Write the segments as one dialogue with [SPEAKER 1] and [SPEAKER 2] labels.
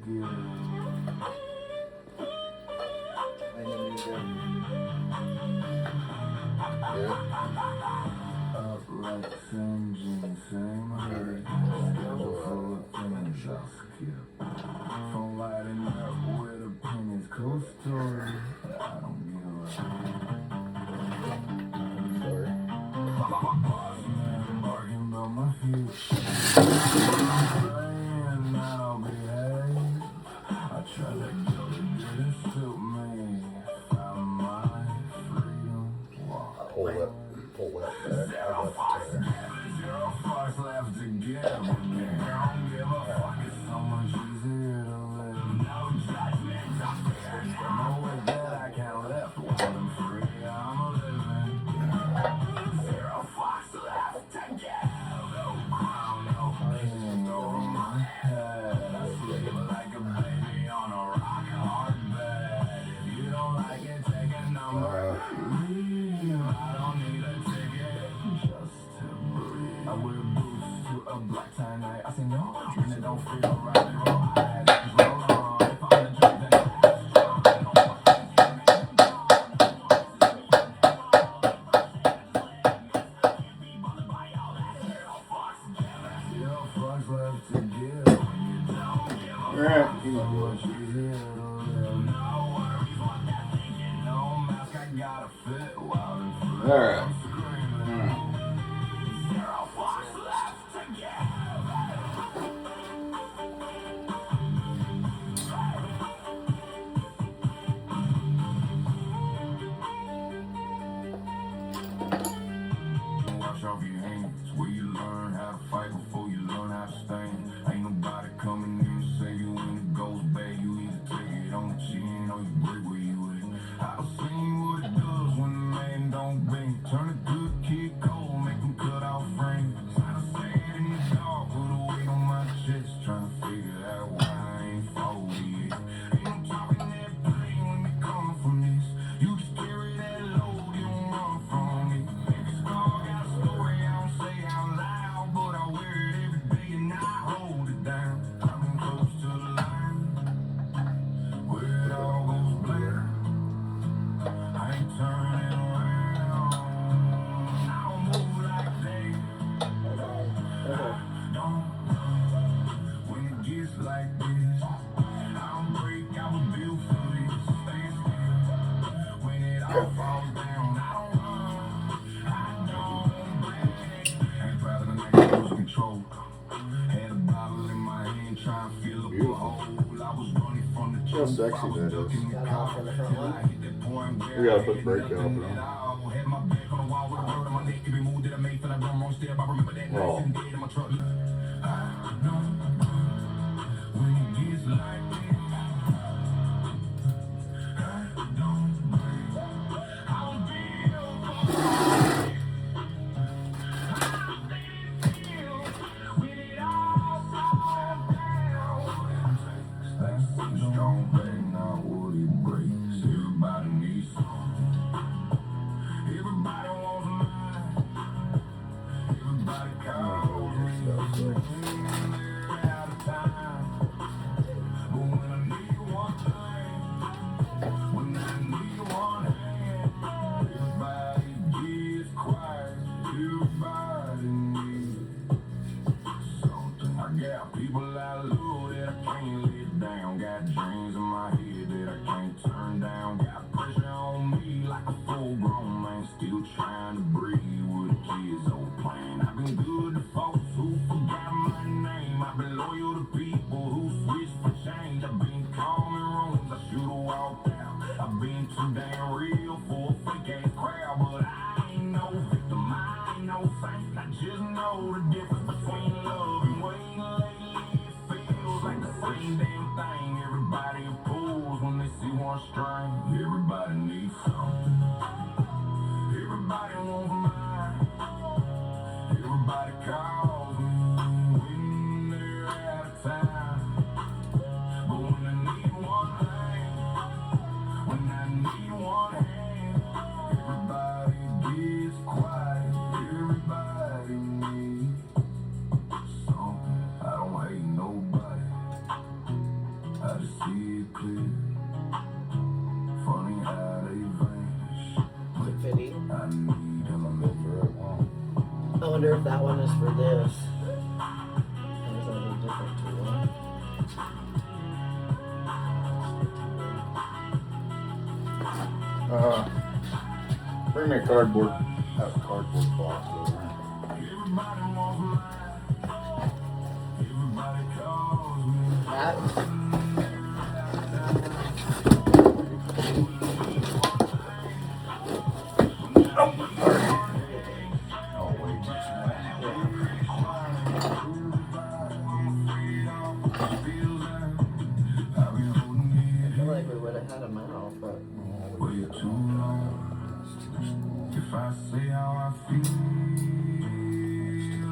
[SPEAKER 1] From lighting up with opinions, cool story. I don't give a bargain about my future. And I'll behave. I tried to go, it didn't suit me. Found my freedom.
[SPEAKER 2] Pull that back. I left there.
[SPEAKER 1] Zero fucks left to give. I don't give a fuck. It's so much easier to live. No judgment. No way that I can't lift while I'm free. I'm a living. Zero fucks left to give. No crown, no king over my head. I sleep like a baby on a rock hard bed. If you don't like it, take a number. I don't need a ticket just to breathe. I wear boots to a black tie night. I say no, and it don't feel right. Roll on. If I'm the drink, then zero fucks left to give.
[SPEAKER 2] Alright.
[SPEAKER 1] Much easier to live. No worries, what that thinking. No mask, I gotta fit while it's free.
[SPEAKER 2] Alright.
[SPEAKER 1] Zero fucks left to give. Wash off your hands, where you learn how to fight before you learn how to stand. Ain't nobody coming in to save you when it goes bad. You either take it on the chin or you break where you at. I've seen what it does when a man don't bend. Turn a good kid cold, make him cut off frames. Trying to say it in the dark, put a weight on my chest. Trying to figure out why I ain't folded yet. Ain't no talking that pain when it coming from this. You just carry that load, you don't run from it. Every scar got a story I don't say out loud, but I wear it every day and I hold it down. I've been close to the line, where it all goes black. I ain't turning around, I don't move like they don't. When it gets like this, I don't break, I was built for this. Stay still, when it all falls down, I don't run, I don't break. Ain't proud of the night, I lose control. Had a bottle in my hand, trying to fill up a hole. I was running from the
[SPEAKER 2] How
[SPEAKER 1] truth,
[SPEAKER 2] sexy
[SPEAKER 1] I was
[SPEAKER 2] that
[SPEAKER 1] stuck
[SPEAKER 2] is.
[SPEAKER 1] in the car. Till I hit that point where
[SPEAKER 2] We gotta
[SPEAKER 1] I
[SPEAKER 2] put
[SPEAKER 1] had
[SPEAKER 2] brake
[SPEAKER 1] nothing
[SPEAKER 2] off
[SPEAKER 1] at
[SPEAKER 2] now.
[SPEAKER 1] all. Had my back on the wall with a word on my neck. Every move that I made, feel like I'm wrong step. I remember that night
[SPEAKER 2] Oh.
[SPEAKER 1] sitting dead in my truck. I know when it gets like this, I don't break. I was built for it. When it all falls down, stand strong, back, not what it breaks. Everybody needs something. Everybody wants mine. Everybody calls me. They're out of time. But when I need one thing, when I need one hand, everybody gets quiet. Everybody needs something. I got people I love that I can't let down. Got dreams in my head that I can't turn down. Got pressure on me like a full-grown man, still trying to breathe with a kid's old plan. I've been good to folks who forgot my name. I've been loyal to people who switched for change. I've been calm in rooms I should've walked out. I've been too damn real for a fake-ass crowd, but I ain't no victim, I ain't no saint. I just know the difference between love and Wayne. Lately it feels like the same damn thing. Everybody pulls when they see one string. Everybody needs something. Everybody wants mine. Everybody calls me when they're out of time. But when I need one thing, when I need one hand, everybody gets quiet. Everybody needs something. I don't hate nobody. I I just see it clear. Funny how they vanish.
[SPEAKER 3] Is it fitting?
[SPEAKER 1] I need them.
[SPEAKER 2] Go for it. Wow.
[SPEAKER 3] I wonder if that one is for this. Or is that a different tool?
[SPEAKER 2] Bring me a cardboard. Have a cardboard box over there.
[SPEAKER 1] Everybody wants mine. Everybody calls me.
[SPEAKER 3] That?
[SPEAKER 2] Oh, wait.
[SPEAKER 3] I feel like we would have had a mouth, but
[SPEAKER 1] Way too long. If I say how I feel,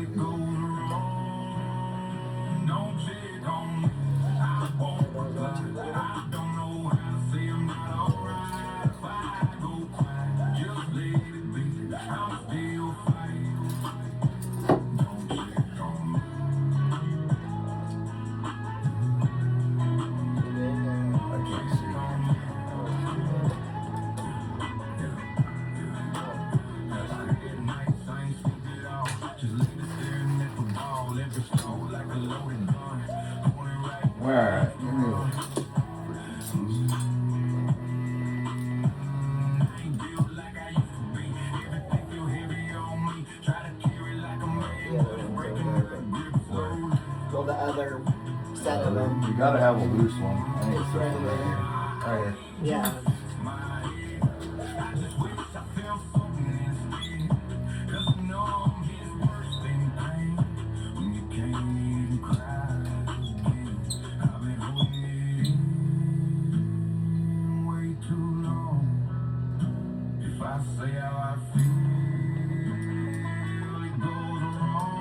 [SPEAKER 1] it goes wrong. Don't check on me. I won't lie. I don't know how to say I'm not alright. If I go quiet, just let it be. I'm still fighting. Don't check on me.
[SPEAKER 2] I can't see. Alright, give me
[SPEAKER 3] well, the other set of them.
[SPEAKER 2] You gotta have a loose one. I think it's right here. Right here.
[SPEAKER 3] Yeah.
[SPEAKER 1] If I say how I feel, it goes wrong.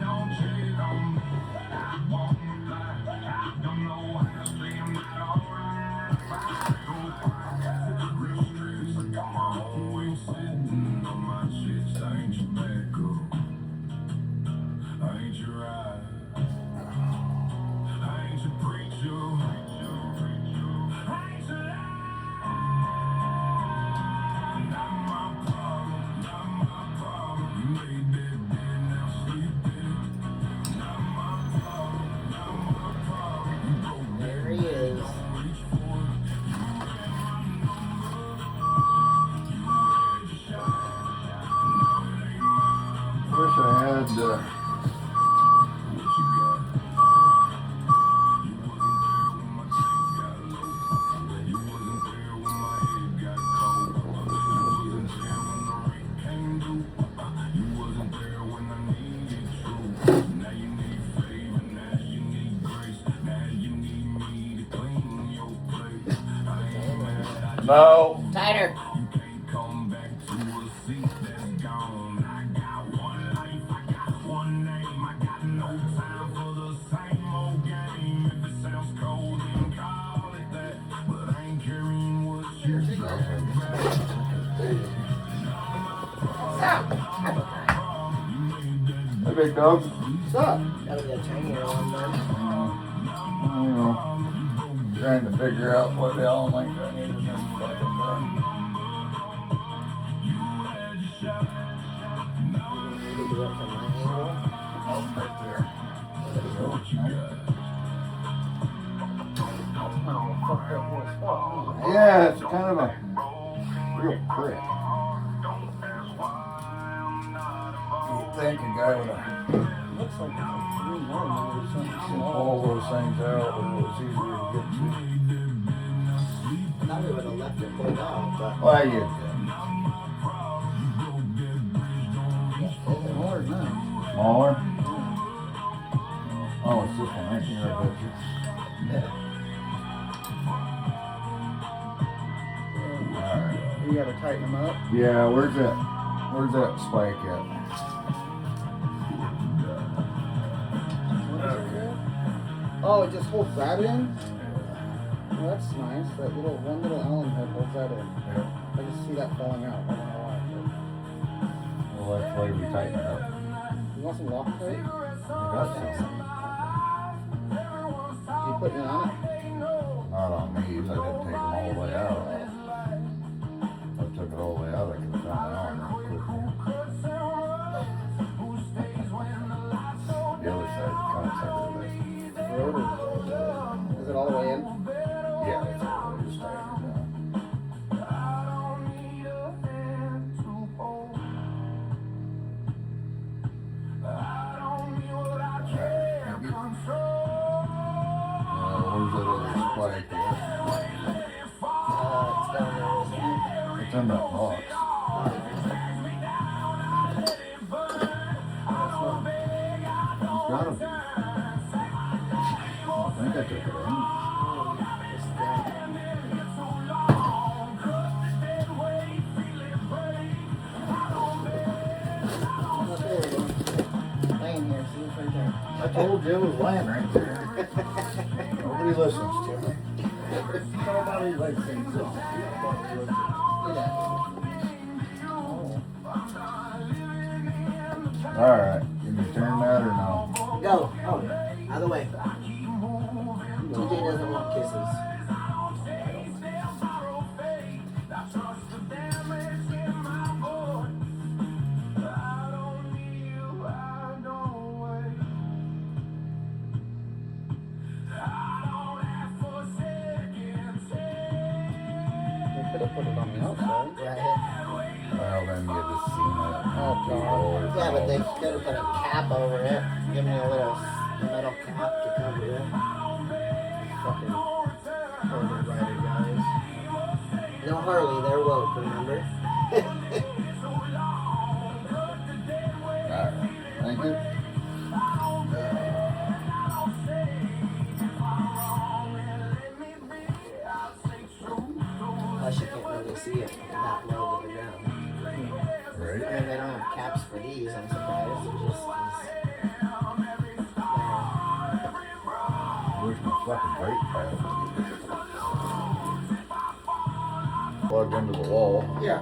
[SPEAKER 1] Don't check on me. I won't lie. I don't know how to say I'm not alright. If I go quiet, real stress. I got my own way sitting on my chest. I ain't your backup. I ain't your ride. I ain't your preacher. I ain't your lie. Not my problem, not my problem. You made that bed, now sleep in it. Not my problem, not my problem. You broke that
[SPEAKER 3] There he is.
[SPEAKER 1] reach for it.
[SPEAKER 2] Wish I had
[SPEAKER 1] What you got? You wasn't there when my tank got low. You wasn't there when my head got cold. You wasn't there when the rent came due. You wasn't there when I needed truth. Now you need favor, now you need grace. Now you need me to clean your plate. I ain't mad,
[SPEAKER 2] No.
[SPEAKER 3] Tighter.
[SPEAKER 1] you can't come back to a seat that's gone. I got one life, I got one name. I got no time for the same old game. If it sounds cold, then call it that. But I ain't carrying what you
[SPEAKER 2] Hey, big dog.
[SPEAKER 3] What's up? Gotta be a tinier one then.
[SPEAKER 2] You know, trying to figure out what the hell I need in this fucking thing.
[SPEAKER 3] Maybe do it from my angle.
[SPEAKER 2] Oh, right there.
[SPEAKER 3] Oh, fuck that horse. Oh,
[SPEAKER 2] Yeah, it's kind of a real prick. You'd think a guy with a
[SPEAKER 3] looks like it's a 3 normal or something
[SPEAKER 2] pull
[SPEAKER 3] small.
[SPEAKER 2] all those things out, but it was easier to get to.
[SPEAKER 3] I thought we would have left it pulled out, but
[SPEAKER 2] Why you?
[SPEAKER 3] it's more now.
[SPEAKER 2] Smaller? Oh, it's this one right here, I bet you. Alright.
[SPEAKER 3] You gotta tighten them up.
[SPEAKER 2] Yeah, where's that spike at?
[SPEAKER 3] Oh, it just holds that in? Well, that's nice. That one little Allen head holds that in.
[SPEAKER 2] Yeah.
[SPEAKER 3] I just see that falling out. I don't know why.
[SPEAKER 2] Well, that's why we tighten it up.
[SPEAKER 3] You want some Loctite?
[SPEAKER 2] I got some.
[SPEAKER 3] You putting it on it?
[SPEAKER 2] Not on these. I didn't take them all the way out. If I took it all the way out, I could have found the Allen real quick. The other side kind of center of this.
[SPEAKER 3] Road or is it all the way in?
[SPEAKER 2] Yeah, it's all the way just tighten it down. Where's that other spike at?
[SPEAKER 3] It's down there, isn't it?
[SPEAKER 2] It's in that box. It's gotta be. I think I took it in.
[SPEAKER 3] It's down. Oh, there we go. Laying here, see it's right there.
[SPEAKER 2] I told you it was laying right there. Nobody listens to me. Nobody listens to me. Alright, can you turn that or no?
[SPEAKER 4] Go. Oh, other way. TJ doesn't want kisses.
[SPEAKER 3] They could have put it on the outside.
[SPEAKER 4] Right.
[SPEAKER 2] Well, then you just seen it.
[SPEAKER 3] Oh, God.
[SPEAKER 4] Yeah, but they could have put a cap over it. Give me a little metal cap to cover it. Fucking Harley rider guys. No Harley, they're woke, remember?
[SPEAKER 2] Alright, thank you.
[SPEAKER 4] Plus you can't really see it that low to the ground.
[SPEAKER 2] Right?
[SPEAKER 4] I mean, they don't have caps for these, I'm surprised. It's just
[SPEAKER 2] Where's my fucking brake pad? Plugged into the wall.
[SPEAKER 3] Yeah.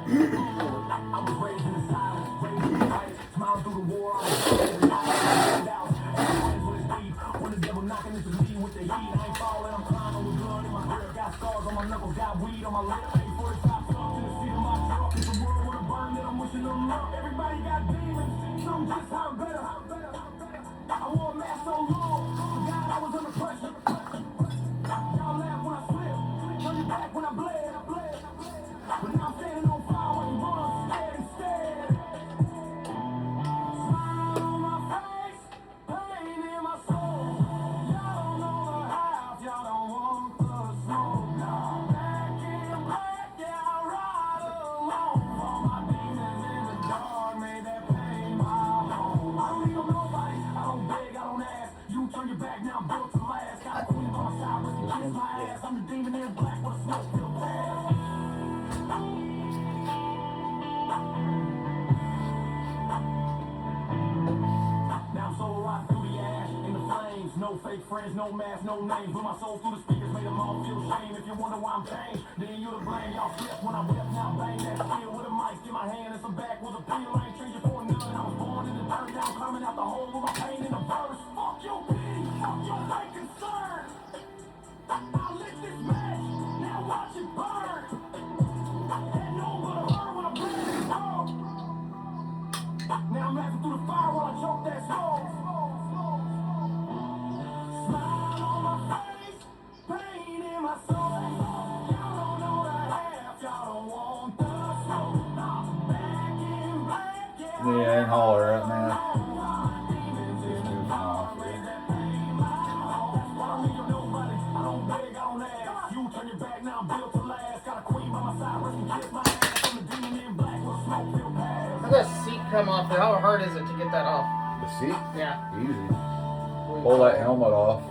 [SPEAKER 1] Everybody got demons, some just how better. I wore a mask so long, God, I was under pressure. Y'all laugh when I slip, turn your back when I bled. But now I'm standing on fire when you run scared instead. Smile on my face, pain in my soul. Y'all don't know the half, y'all don't want the smoke. Back in black, yeah, I ride alone. All my demons in the dark made that pain my home. I don't need nobody, I don't beg, I don't ask. You turn your back, now I'm built to last. Got a queen by my side, with the kiss my ass. I'm the demon in black with a smoke filled past. Now I'm so right through the ash, in the flames. No fake friends, no mask, no names. Blew my soul through the speakers, made them all feel shame. If you wonder why I'm changed, then you to blame. Y'all flip when I whip, now bang that steel with a mic in my hand and some back with a peel. I ain't changing for none. I was born in the dirt, now I'm climbing out the hole with my pain in the verse. Fuck your pity, fuck your fake concern. I lit this match, now watch it burn. Had no but a burn when I bring it home. Now I'm laughing through the fire while I choke that smoke. Smile on my face, pain in my soul. Y'all don't know the half, y'all don't want the smoke. Back in black, yeah.
[SPEAKER 2] Yeah, I ain't holler at me.
[SPEAKER 3] How's that seat come off there? How hard is it to get that off?
[SPEAKER 2] The seat?
[SPEAKER 3] Yeah.
[SPEAKER 2] Easy. Pull that helmet off.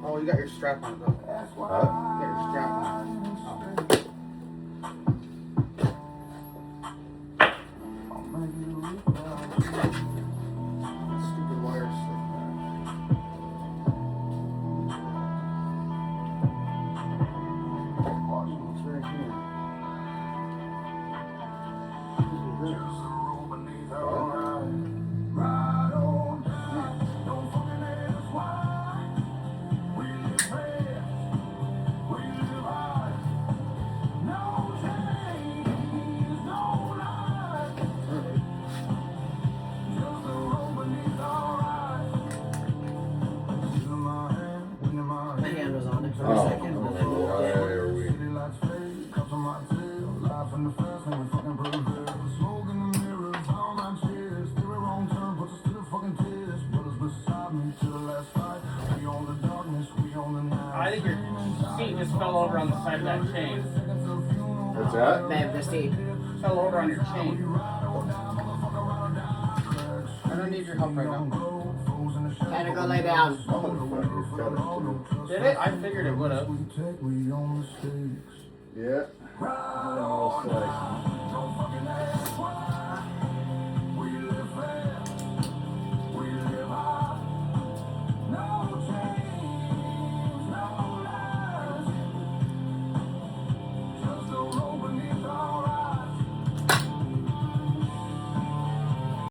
[SPEAKER 3] Oh, you got your strap on though.
[SPEAKER 2] Huh?
[SPEAKER 3] You got your strap on. Stupid wires like that. It's right here. Look at this.
[SPEAKER 5] I think your seat just fell over on the side of that chain.
[SPEAKER 2] What's that?
[SPEAKER 4] Babe, the seat.
[SPEAKER 5] Fell over on your chain.
[SPEAKER 3] I don't need your help right now.
[SPEAKER 4] Time to go lay down.
[SPEAKER 2] Motherfucker's got it too.
[SPEAKER 5] Did it? I figured it would have.
[SPEAKER 2] Yeah. A little slice.